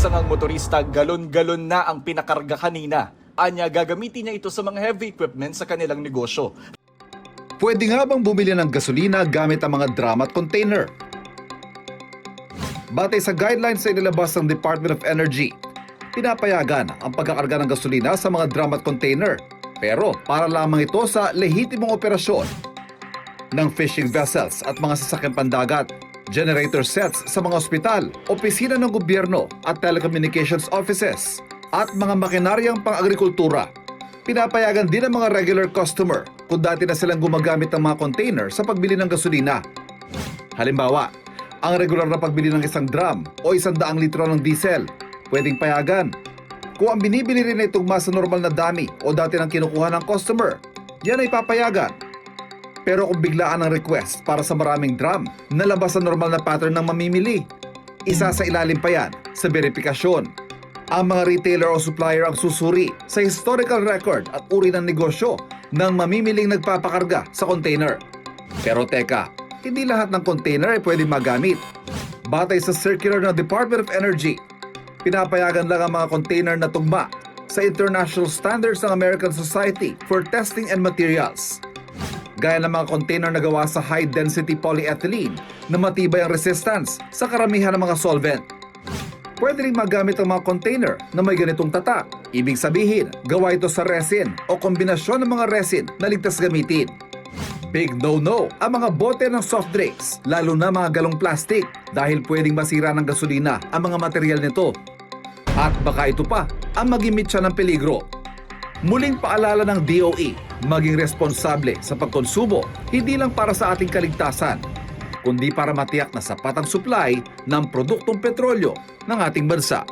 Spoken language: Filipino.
isa ngang motorista, galon-galon na ang pinakarga kanina. Anya, gagamitin niya ito sa mga heavy equipment sa kanilang negosyo. Pwede nga bang bumili ng gasolina gamit ang mga drum at container? Batay sa guidelines na inilabas ng Department of Energy, pinapayagan ang pagkakarga ng gasolina sa mga drum at container, pero para lamang ito sa lehitimong operasyon ng fishing vessels at mga sasakyang pandagat, generator sets sa mga ospital, opisina ng gobyerno at telecommunications offices, at mga makinaryang pang-agrikultura. Pinapayagan din ang mga regular customer kung dati na silang gumagamit ng mga container sa pagbili ng gasolina. Halimbawa, ang regular na pagbili ng isang drum o 100 litro ng diesel, pwedeng payagan. Kung ang binibili rin ay tugma sa normal na dami o dati nang kinukuha ng customer, yan ay papayagan. Pero kung biglaan ang request para sa maraming drum na labas sa normal na pattern ng mamimili, isa sa ilalim pa yan sa verifikasyon. Ang mga retailer o supplier ang susuri sa historical record at uri ng negosyo ng mamimiling nagpapakarga sa container. Pero teka, hindi lahat ng container ay pwedeng magamit. Batay sa circular ng Department of Energy, pinapayagan lang ang mga container na tugma sa international standards ng American Society for Testing and Materials. Gaya ng mga container na gawa sa high-density polyethylene na matibay ang resistance sa karamihan ng mga solvent. Pwede rin magamit ang mga container na may ganitong tatak. Ibig sabihin, gawa ito sa resin o kombinasyon ng mga resin na ligtas gamitin. Big no-no ang mga bote ng soft drinks, lalo na mga galong plastic, dahil pwedeng masira ng gasolina ang mga material nito. At baka ito pa ang magimit siya ng peligro. Muling paalala ng DOE, maging responsable sa pagkonsumo, hindi lang para sa ating kaligtasan, kundi para matiyak na sapat ang supply ng produktong petrolyo ng ating bansa.